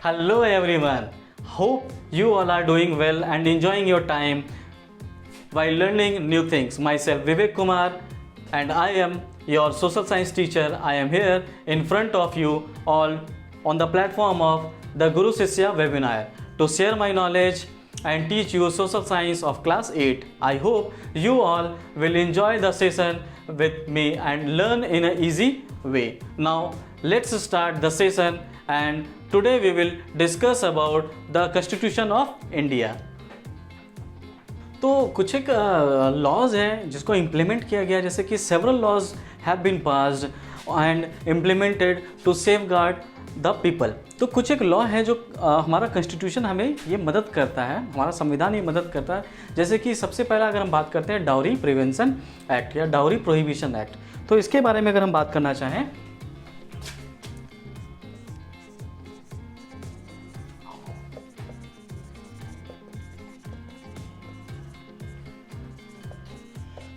Hello everyone. Hope you all are doing well and enjoying your time while learning new things. Myself Vivek Kumar and I am your social science teacher. I am here in front of you all on the platform of the Guru Shishya webinar to share my knowledge and teach you social science of class 8. I hope you all will enjoy the session with me and learn in an easy way. Now let's start the session, and today we will discuss about the Constitution of India. तो कुछ एक laws हैं जिसको implement किया गया, जैसे कि several laws have been passed and implemented to safeguard the people. तो कुछ एक लॉ है जो हमारा कॉन्स्टिट्यूशन हमें ये मदद करता है, हमारा संविधान ये मदद करता है. जैसे कि सबसे पहला अगर हम बात करते हैं डाउरी प्रिवेंशन एक्ट या डाउरी प्रोहिबिशन एक्ट, तो इसके बारे में अगर हम बात करना चाहें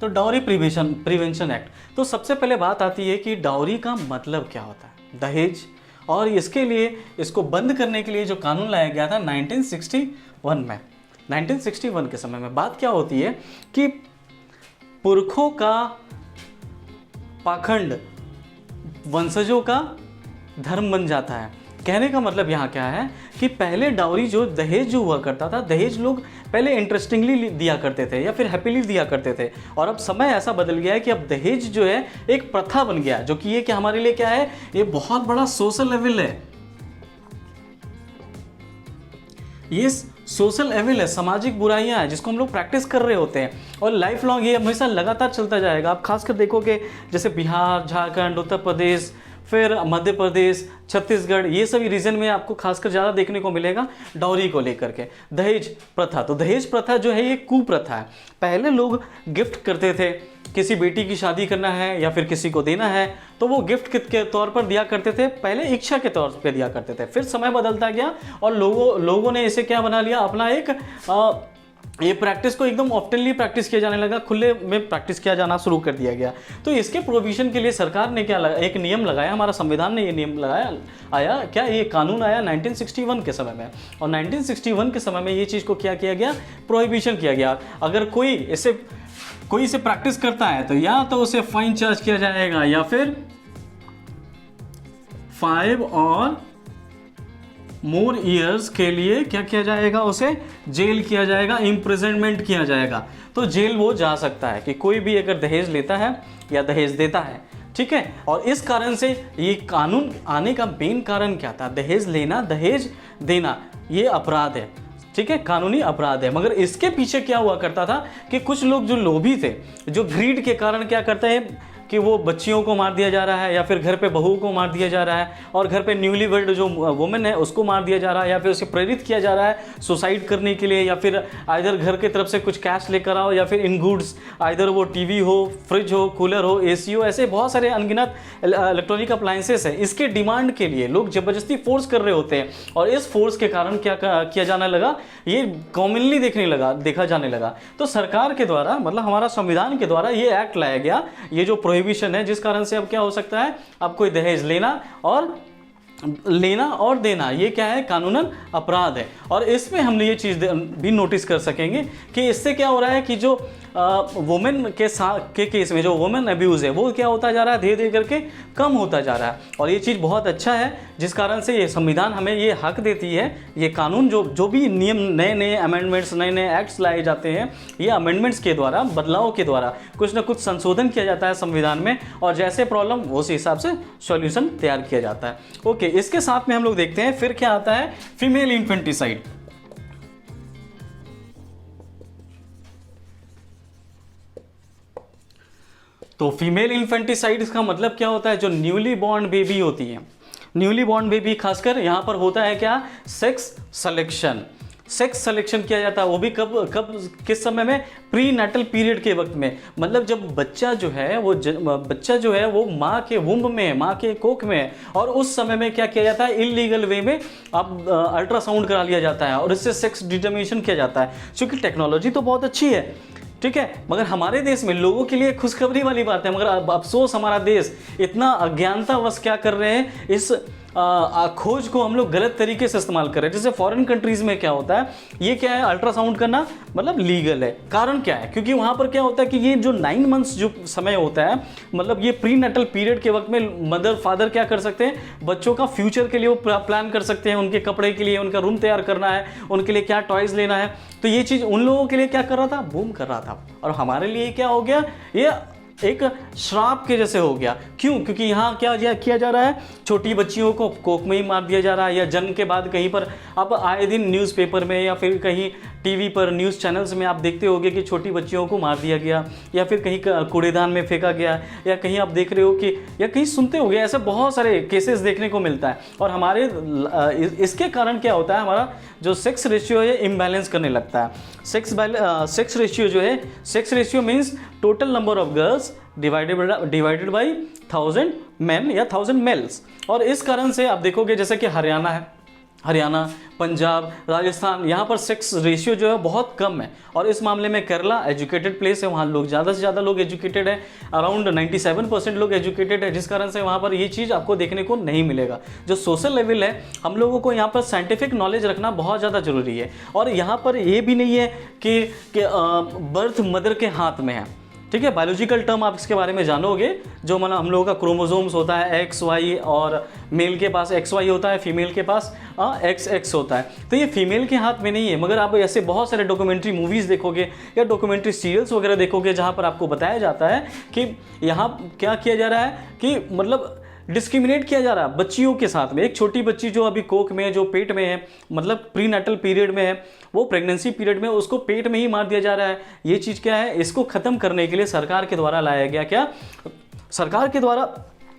तो डाउरी प्रिवेंशन एक्ट, तो सबसे पहले बात आती है कि डाउरी का मतलब क्या होता है, दहेज. और इसके लिए इसको बंद करने के लिए जो कानून लाया गया था 1961 में, 1961 के समय में बात क्या होती है कि पुरखों का पाखंड वंशजों का धर्म बन जाता है. कहने का मतलब यहाँ क्या है कि पहले डाउरी जो दहेज जो हुआ करता था, दहेज लोग पहले इंटरेस्टिंगली दिया करते थे या फिर हैप्पीली दिया करते थे, और अब समय ऐसा बदल गया है कि अब दहेज जो है एक प्रथा बन गया, जो कि ये कि हमारे लिए क्या है, ये बहुत बड़ा सोशल एविल है. ये सोशल एविल है, सामाजिक बुराइयां हैं जिसको हम लोग प्रैक्टिस कर रहे होते हैं, और लाइफ लॉन्ग ये हमेशा लगातार चलता जाएगा. आप खासकर देखोगे जैसे बिहार, झारखंड, उत्तर प्रदेश, फिर मध्य प्रदेश, छत्तीसगढ़, ये सभी रीजन में आपको खासकर ज़्यादा देखने को मिलेगा डाउरी को लेकर के दहेज प्रथा. तो दहेज प्रथा जो है ये कुप्रथा है. पहले लोग गिफ्ट करते थे, किसी बेटी की शादी करना है या फिर किसी को देना है तो वो गिफ्ट के तौर पर दिया करते थे, पहले इच्छा के तौर पे दिया करते थे. फिर समय बदलता गया और लोगों ने इसे क्या बना लिया, अपना एक ये प्रैक्टिस को एकदम ऑफ्टनली प्रैक्टिस किया जाने लगा, खुले में प्रैक्टिस किया जाना शुरू कर दिया गया. तो इसके प्रोविजन के लिए सरकार ने क्या एक नियम लगाया, हमारा संविधान ने ये नियम लगाया, ये कानून आया 1961 के समय में. और 1961 के समय में ये चीज़ को क्या किया गया, प्रोहिबिशन किया गया. अगर कोई इसे प्रैक्टिस करता है तो या तो उसे फाइन चार्ज किया जाएगा या फिर 5 और मोर ईयर्स के लिए क्या किया जाएगा, उसे जेल किया जाएगा, इम्प्रिजनमेंट किया जाएगा. तो जेल वो जा सकता है कि कोई भी अगर दहेज लेता है या दहेज देता है, ठीक है. और इस कारण से ये कानून आने का मेन कारण क्या था, दहेज लेना, दहेज देना ये अपराध है, ठीक है, कानूनी अपराध है. मगर इसके पीछे क्या हुआ करता था कि कुछ लोग जो लोभी थे, जो ग्रीड के कारण क्या करते हैं कि वो बच्चियों को मार दिया जा रहा है या फिर घर पे बहुओं को मार दिया जा रहा है, और घर पे न्यूली वेड जो वुमेन है उसको मार दिया जा रहा है, या फिर उसे प्रेरित किया जा रहा है सुसाइड करने के लिए, या फिर आइदर घर की तरफ से कुछ कैश लेकर आओ या फिर इन गुड्स, आइदर वो टीवी हो, फ्रिज हो, कूलर हो, एसी हो, ऐसे बहुत सारे अनगिनत इलेक्ट्रॉनिक अप्लाइंसेस हैं. इसके डिमांड के लिए लोग ज़बरदस्ती फोर्स कर रहे होते हैं, और इस फोर्स के कारण क्या किया जाने लगा, ये कॉमनली देखा जाने लगा. तो सरकार के द्वारा, मतलब हमारा संविधान के द्वारा ये एक्ट लाया गया, ये जो प्रोहिबिशन है, जिस कारण से अब क्या हो सकता है, अब कोई दहेज लेना और देना ये क्या है, कानूनन अपराध है. और इसमें हम ये चीज़ भी नोटिस कर सकेंगे कि इससे क्या हो रहा है कि जो वुमेन के केस में जो वुमेन अब्यूज़ है वो क्या होता जा रहा है, धीरे धीरे करके कम होता जा रहा है. और ये चीज़ बहुत अच्छा है, जिस कारण से ये संविधान हमें ये हक देती है, ये कानून जो भी नियम, नए अमेंडमेंट्स, नए एक्ट्स लाए जाते हैं, ये अमेंडमेंट्स के द्वारा, बदलाव के द्वारा कुछ ना कुछ संशोधन किया जाता है संविधान में, और जैसे प्रॉब्लम उस हिसाब से सॉल्यूशन तैयार किया जाता है. ओके, इसके साथ में हम लोग देखते हैं फिर क्या आता है, फीमेल इन्फेंटिसाइड. तो फीमेल इन्फेंटिसाइड का मतलब क्या होता है, जो न्यूली बॉर्न बेबी होती है, न्यूली बॉर्न बेबी खासकर यहाँ पर होता है क्या, सेक्स सिलेक्शन किया जाता है. वो भी कब किस समय में, प्री नेटल पीरियड के वक्त में, मतलब जब बच्चा जो है वो माँ के वुम्ब में है, माँ के कोख में है, और उस समय में क्या किया जाता है, इलीगल वे में अब अल्ट्रासाउंड करा लिया जाता है और इससे सेक्स डिटर्मिनेशन किया जाता है. क्योंकि टेक्नोलॉजी तो बहुत अच्छी है, ठीक है, मगर हमारे देश में लोगों के लिए खुशखबरी वाली बात है, मगर अफसोस हमारा देश इतना अज्ञानतावश क्या कर रहे हैं, इस खोज को हम लोग गलत तरीके से इस्तेमाल कर रहे हैं। जैसे फॉरेन कंट्रीज में क्या होता है, ये क्या है, अल्ट्रासाउंड करना मतलब लीगल है। कारण क्या है, क्योंकि वहाँ पर क्या होता है कि ये जो 9 मंथ्स जो समय होता है, मतलब ये प्री नेटल पीरियड के वक्त में मदर फादर क्या कर सकते हैं, बच्चों का फ्यूचर के लिए वो प्लान कर सकते हैं, उनके कपड़े के लिए, उनका रूम तैयार करना है, उनके लिए क्या टॉयज़ लेना है। तो ये चीज़ उन लोगों के लिए क्या कर रहा था, बूम कर रहा था। और हमारे लिए क्या हो गया, ये एक श्राप के जैसे हो गया। क्यों? क्योंकि यहाँ क्या किया जा रहा है, छोटी बच्चियों को कोक में ही मार दिया जा रहा है, या जन्म के बाद कहीं पर अब आए दिन न्यूज़पेपर में या फिर कहीं टीवी पर न्यूज़ चैनल्स में आप देखते होंगे कि छोटी बच्चियों को मार दिया गया, या फिर कहीं कूड़ेदान में फेंका गया, या कहीं आप देख रहे हो कि या कहीं सुनते होंगे, ऐसे बहुत सारे केसेस देखने को मिलता है। और हमारे इसके कारण क्या होता है, हमारा जो सेक्स रेशियो है इम्बैलेंस करने लगता है। सेक्स रेशियो जो है, sex ratio means total number of girls divided by 1000 main या 1000 मेल्स। और इस कारण से आप देखोगे जैसे कि हरियाणा, पंजाब, राजस्थान, यहाँ पर सेक्स रेशियो जो है बहुत कम है। और इस मामले में केरला एजुकेटेड प्लेस है, वहाँ लोग ज़्यादा से ज़्यादा लोग एजुकेटेड है, अराउंड 97% लोग एजुकेटेड है, जिस कारण से वहाँ पर ये चीज़ आपको देखने को नहीं मिलेगा। जो सोशल लेवल है, हम लोगों को यहाँ पर साइंटिफिक नॉलेज रखना बहुत ज़्यादा ज़रूरी है। और यहाँ पर ये भी नहीं है कि बर्थ मदर के हाथ में है, ठीक है। बायोलॉजिकल टर्म आप इसके बारे में जानोगे, जो मतलब हम लोगों का क्रोमोसोम्स होता है XY, और मेल के पास XY होता है, फीमेल के पास XX होता है। तो ये फीमेल के हाथ में नहीं है। मगर आप ऐसे बहुत सारे डॉक्यूमेंट्री मूवीज़ देखोगे या डॉक्यूमेंट्री सीरियल्स वगैरह देखोगे, जहाँ पर आपको बताया जाता है कि यहाँ क्या किया जा रहा है कि मतलब डिस्क्रिमिनेट किया जा रहा है बच्चियों के साथ में। एक छोटी बच्ची जो अभी कोख में है, जो पेट में है, मतलब प्री नेटल पीरियड में है, वो प्रेगनेंसी पीरियड में उसको पेट में ही मार दिया जा रहा है। ये चीज़ क्या है, इसको ख़त्म करने के लिए सरकार के द्वारा लाया गया, क्या सरकार के द्वारा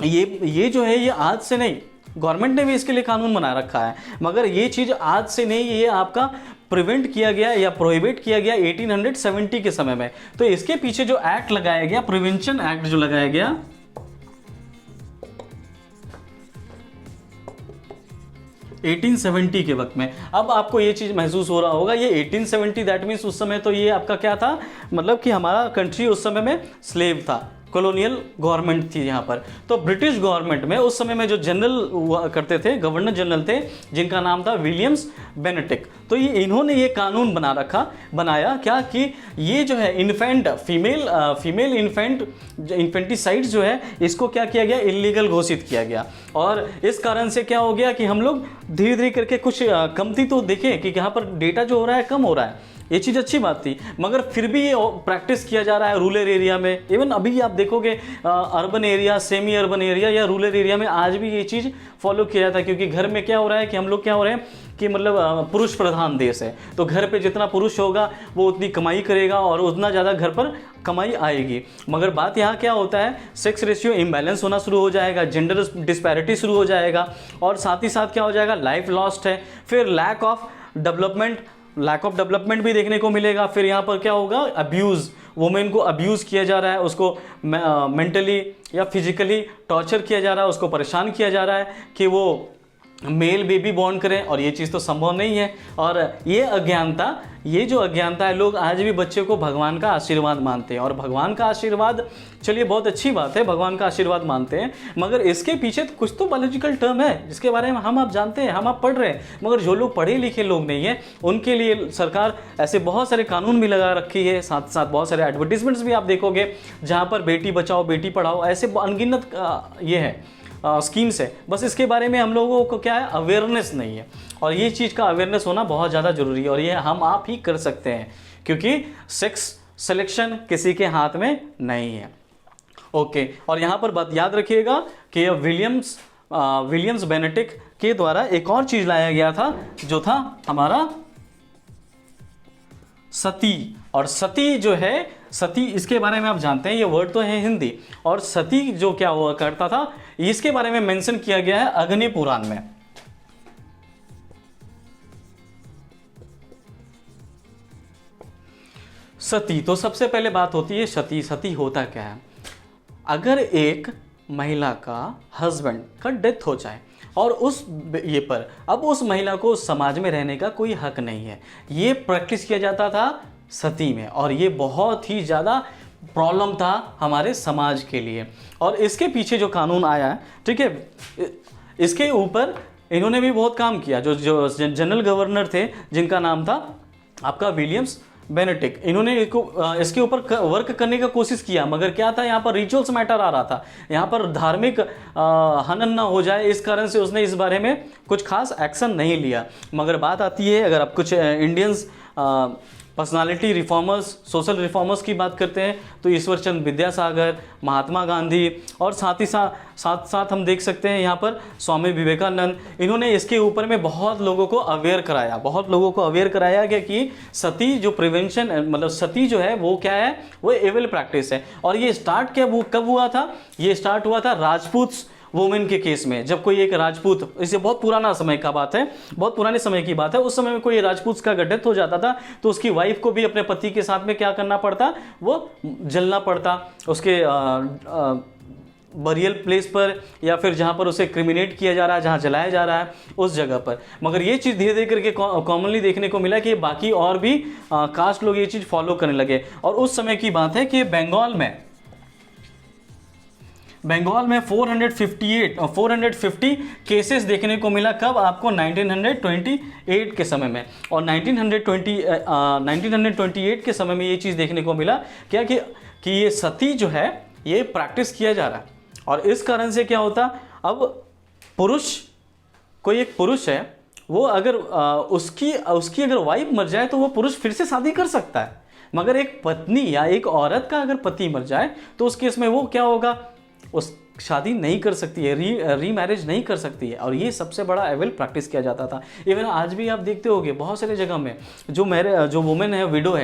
ये जो है, ये आज से नहीं, गवर्नमेंट ने भी इसके लिए कानून बना रखा है, मगर ये चीज़ आज से नहीं, ये आपका प्रिवेंट किया गया या प्रोहिबिट किया गया 1870 के समय में। तो इसके पीछे जो एक्ट लगाया गया, प्रिवेंशन एक्ट जो लगाया गया, 1870 के वक्त में। अब आपको ये चीज़ महसूस हो रहा होगा, ये 1870 दैट मीन्स उस समय तो ये आपका क्या था, मतलब कि हमारा कंट्री उस समय में स्लेव था, कॉलोनियल गवर्नमेंट थी यहाँ पर। तो ब्रिटिश गवर्नमेंट में उस समय में जो जनरल हुआ करते थे, गवर्नर जनरल थे, जिनका नाम था विलियम्स बेनेटिक। तो ये इन्होंने ये कानून बनाया क्या कि ये जो है इन्फेंट फीमेल इन्फेंटिसाइड जो है, इसको क्या किया गया, इलीगल घोषित किया गया। और इस कारण से क्या हो गया कि हम लोग धीरे धीरे करके कुछ कमती तो देखें कि यहाँ पर डेटा जो हो रहा है कम हो रहा है, ये चीज़ अच्छी बात थी, मगर फिर भी ये प्रैक्टिस किया जा रहा है रूरल एरिया में। इवन अभी आप देखोगे urban area, semi urban area या रूरल एरिया में आज भी ये चीज़ फॉलो किया जाता है। क्योंकि घर में क्या हो रहा है कि हम लोग क्या हो रहे हैं कि मतलब पुरुष प्रधान देश है, तो घर पे जितना पुरुष होगा वो उतनी कमाई करेगा और उतना ज़्यादा घर पर कमाई आएगी। मगर बात यहाँ क्या होता है, सेक्स रेशियो इम्बैलेंस होना शुरू हो जाएगा, जेंडर डिस्पैरिटी शुरू हो जाएगा, और साथ ही साथ क्या हो जाएगा, लाइफ लॉस्ट है, फिर लैक ऑफ डेवलपमेंट भी देखने को मिलेगा। फिर यहाँ पर क्या होगा, अब्यूज़, वुमेन को अब्यूज़ किया जा रहा है, उसको मेंटली या फिजिकली टॉर्चर किया जा रहा है, उसको परेशान किया जा रहा है कि वो मेल बेबी बॉर्न करें, और ये चीज़ तो संभव नहीं है। और ये जो अज्ञानता है, लोग आज भी बच्चे को भगवान का आशीर्वाद मानते हैं। और भगवान का आशीर्वाद, चलिए बहुत अच्छी बात है, भगवान का आशीर्वाद मानते हैं, मगर इसके पीछे तो कुछ तो बायोलॉजिकल टर्म है जिसके बारे में हम आप जानते हैं, हम आप पढ़ रहे हैं। मगर जो लोग पढ़े लिखे लोग नहीं हैं, उनके लिए सरकार ऐसे बहुत सारे कानून भी लगा रखी है, साथ साथ बहुत सारे एडवर्टीजमेंट्स भी आप देखोगे जहाँ पर बेटी बचाओ बेटी पढ़ाओ, ऐसे अनगिनत ये है स्कीम्स है। बस इसके बारे में हम लोगों को क्या है, अवेयरनेस नहीं है, और ये चीज़ का अवेयरनेस होना बहुत ज़्यादा ज़रूरी है, और ये हम आप ही कर सकते हैं, क्योंकि सेक्स सिलेक्शन किसी के हाथ में नहीं है। ओके, और यहाँ पर बात याद रखिएगा कि विलियम्स बेनेटिक के द्वारा एक और चीज़ लाया गया था, जो था हमारा सती। और सती जो है, सती इसके बारे में आप जानते हैं, ये वर्ड तो है हिंदी, और सती जो क्या हुआ करता था, इसके बारे में मेंशन किया गया है अग्नि पुराण में। सती, तो सबसे पहले बात होती है सती होता क्या है। अगर एक महिला का हस्बैंड का डेथ हो जाए और अब उस महिला को समाज में रहने का कोई हक नहीं है, ये प्रैक्टिस किया जाता था सती में, और ये बहुत ही ज़्यादा प्रॉब्लम था हमारे समाज के लिए। और इसके पीछे जो कानून आया है, ठीक है, इसके ऊपर इन्होंने भी बहुत काम किया। जो जो जनरल गवर्नर थे जिनका नाम था आपका विलियम्स बेनेडिक्ट, इन्होंने इसके ऊपर वर्क करने का कोशिश किया, मगर क्या था, यहाँ पर रिचुअल्स मैटर आ रहा था, यहाँ पर धार्मिक हनन ना हो जाए, इस कारण से उसने इस बारे में कुछ खास एक्शन नहीं लिया। मगर बात आती है, अगर आप कुछ Indians personality reformers, social reformers की बात करते हैं तो ईश्वर चंद्र विद्यासागर, महात्मा गांधी, और साथ ही साथ हम देख सकते हैं यहाँ पर स्वामी विवेकानंद, इन्होंने इसके ऊपर में बहुत लोगों को अवेयर कराया गया कि सती जो प्रिवेंशन, मतलब सती जो है वो क्या है, वो एविल प्रैक्टिस है। और ये स्टार्ट कब हुआ था, ये स्टार्ट हुआ था राजपूत वुमेन के केस में। जब कोई एक राजपूत, इसे बहुत पुराना समय का बात है, बहुत पुराने समय की बात है, उस समय में कोई राजपूत का डेथ हो जाता था तो उसकी वाइफ को भी अपने पति के साथ में क्या करना पड़ता, वो जलना पड़ता उसके बरियल प्लेस पर, या फिर जहाँ पर उसे क्रिमिनेट किया जा रहा है, जहाँ जलाया जा रहा है उस जगह पर। मगर ये चीज़ धीरे धीरे करके कॉमनली देखने को मिला कि बाकी और भी कास्ट लोग ये चीज़ फॉलो करने लगे। और उस समय की बात है कि बंगाल में 450 केसेस देखने को मिला। कब? आपको 1928 के समय में। और 1928 के समय में ये चीज़ देखने को मिला क्या कि ये सती जो है ये प्रैक्टिस किया जा रहा है। और इस कारण से क्या होता, अब कोई एक पुरुष है, वो अगर उसकी अगर वाइफ मर जाए तो वो पुरुष फिर से शादी कर सकता है, मगर एक पत्नी या एक औरत का अगर पति मर जाए तो उस केस में वो क्या होगा, उस शादी नहीं कर सकती है, री मैरिज नहीं कर सकती है। और ये सबसे बड़ा एविल प्रैक्टिस किया जाता था। इवन आज भी आप देखते होंगे बहुत सारी जगह में जो वुमेन है, विडो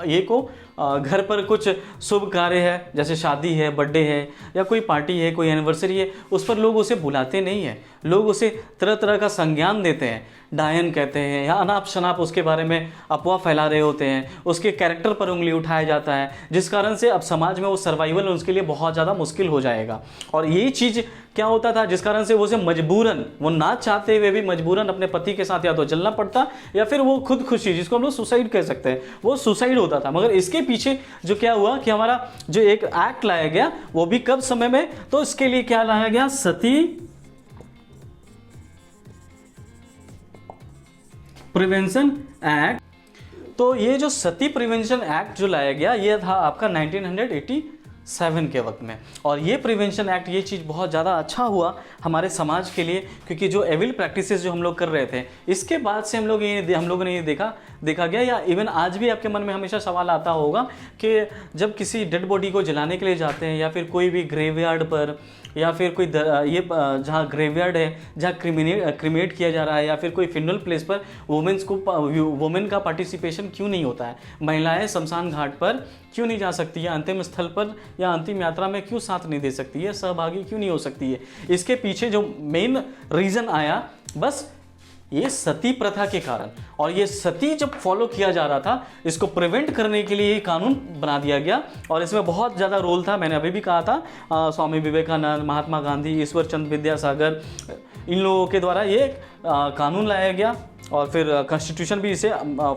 ये को घर पर कुछ शुभ कार्य है, जैसे शादी है, बर्थडे है, या कोई पार्टी है, कोई एनिवर्सरी है, उस पर लोग उसे बुलाते नहीं हैं, लोग उसे तरह तरह का संज्ञान देते हैं, डायन कहते हैं, या अनाप शनाप उसके बारे में अफवाह फैला रहे होते हैं, उसके कैरेक्टर पर उंगली उठाया जाता है, जिस कारण से अब समाज में वो सर्वाइवल उसके लिए बहुत ज़्यादा मुश्किल हो जाएगा। और यही चीज़ क्या होता था, जिस कारण से वो उसे मजबूरन, वो ना चाहते हुए भी मजबूरन अपने पति के साथ या तो जलना पड़ता, या फिर वो खुदकुशी, जिसको हम लोग सुसाइड कह सकते हैं, वो सुसाइड होता था। मगर इसके पीछे जो क्या हुआ कि हमारा जो एक एक्ट लाया गया, वो भी कब समय में, तो इसके लिए क्या लाया गया, सती प्रिवेंशन एक्ट। तो ये जो सती प्रिवेंशन एक्ट जो लाया गया, ये था आपका 1987 के वक्त में। और ये प्रिवेंशन एक्ट, ये चीज़ बहुत ज़्यादा अच्छा हुआ हमारे समाज के लिए, क्योंकि जो एविल प्रैक्टिसेस जो हम लोग कर रहे थे, इसके बाद से हम लोगों ने ये देखा गया, या इवन आज भी आपके मन में हमेशा सवाल आता होगा कि जब किसी डेड बॉडी को जलाने के लिए जाते हैं, या फिर कोई भी ग्रेवयार्ड पर, या फिर कोई जहाँ ग्रेवयार्ड है, जहाँ क्रिमिनेट किया जा रहा है, या फिर कोई फ्यूनरल प्लेस पर वुमेन का पार्टिसिपेशन क्यों नहीं होता है, महिलाएं शमशान घाट पर क्यों नहीं जा सकती है, अंतिम स्थल पर या अंतिम यात्रा में क्यों साथ नहीं दे सकती है, सहभागी क्यों नहीं हो सकती है। इसके पीछे जो मेन रीज़न आया, बस ये सती प्रथा के कारण। और ये सती जब फॉलो किया जा रहा था, इसको प्रिवेंट करने के लिए ये कानून बना दिया गया। और इसमें बहुत ज़्यादा रोल था, मैंने अभी भी कहा था, स्वामी विवेकानंद, महात्मा गांधी, ईश्वर चंद्र विद्यासागर, इन लोगों के द्वारा ये कानून लाया गया। और फिर कॉन्स्टिट्यूशन भी इसे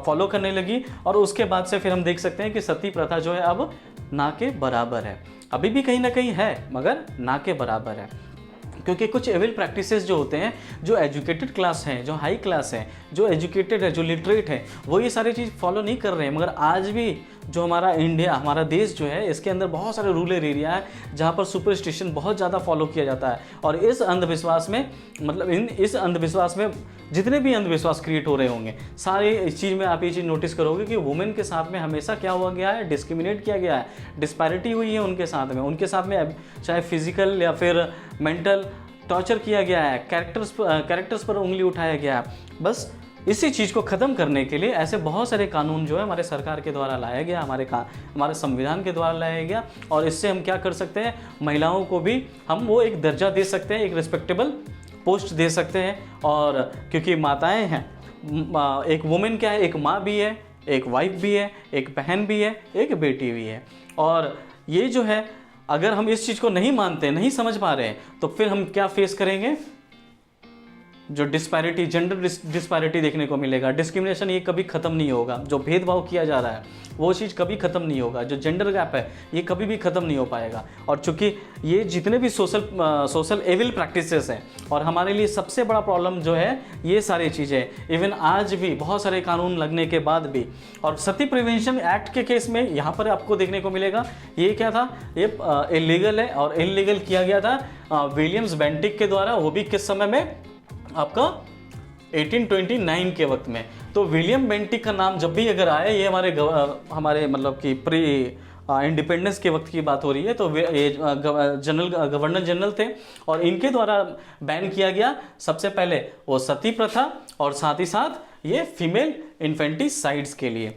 फॉलो करने लगी। और उसके बाद से फिर हम देख सकते हैं कि सती प्रथा जो है अब ना के बराबर है। अभी भी कहीं ना कहीं है, मगर ना के बराबर है, क्योंकि कुछ एविल प्रैक्टिसेस जो होते हैं, जो एजुकेटेड क्लास हैं, जो हाई क्लास है, जो एजुकेटेड है, जो लिटरेट है, वो ये सारी चीज़ फॉलो नहीं कर रहे हैं। मगर आज भी जो हमारा इंडिया, हमारा देश जो है, इसके अंदर बहुत सारे रूरल एरिया है जहाँ पर सुपरस्टिशन बहुत ज़्यादा फॉलो किया जाता है। और इस अंधविश्वास में, मतलब इस अंधविश्वास में जितने भी अंधविश्वास क्रिएट हो रहे होंगे, सारे इस चीज़ में आप ये चीज़ नोटिस करोगे कि वुमेन के साथ में हमेशा क्या हुआ गया है, डिस्क्रिमिनेट किया गया है, डिस्पैरिटी हुई है उनके साथ में चाहे फिजिकल या फिर मेंटल टॉर्चर किया गया है, कैरेक्टर्स पर उंगली उठाया गया है। बस इसी चीज़ को ख़त्म करने के लिए ऐसे बहुत सारे कानून जो है हमारे सरकार के द्वारा लाया गया, हमारे संविधान के द्वारा लाया गया। और इससे हम क्या कर सकते हैं, महिलाओं को भी हम वो एक दर्जा दे सकते हैं, एक रिस्पेक्टेबल पोस्ट दे सकते हैं। और क्योंकि माताएं हैं, एक वुमेन क्या है, एक माँ भी है, एक वाइफ भी है, एक बहन भी है, एक बेटी भी है। और ये जो है, अगर हम इस चीज़ को नहीं मानते, नहीं समझ पा रहे हैं, तो फिर हम क्या फेस करेंगे, जो डिस्पैरिटी, जेंडर डिस्पैरिटी देखने को मिलेगा। डिस्क्रिमिनेशन ये कभी ख़त्म नहीं होगा, जो भेदभाव किया जा रहा है वो चीज़ कभी ख़त्म नहीं होगा। जो जेंडर गैप है ये कभी भी ख़त्म नहीं हो पाएगा। और चूंकि ये जितने भी सोशल एविल प्रैक्टिसेस हैं, और हमारे लिए सबसे बड़ा प्रॉब्लम जो है ये सारी चीज़ें, इवन आज भी बहुत सारे कानून लगने के बाद भी। और सती प्रिवेंशन एक्ट के केस में यहाँ पर आपको देखने को मिलेगा ये क्या था, ये इलीगल है, और इलीगल किया गया था विलियम्स बेंटिक के द्वारा, वो भी किस समय में, आपका 1829 के वक्त में। तो विलियम बेंटिक का नाम जब भी अगर आए, ये हमारे मतलब कि प्री इंडिपेंडेंस के वक्त की बात हो रही है, तो ये गवर्नर जनरल थे, और इनके द्वारा बैन किया गया सबसे पहले वो सती प्रथा, और साथ ही साथ ये फीमेल इन्फेंटिसाइड्स के लिए।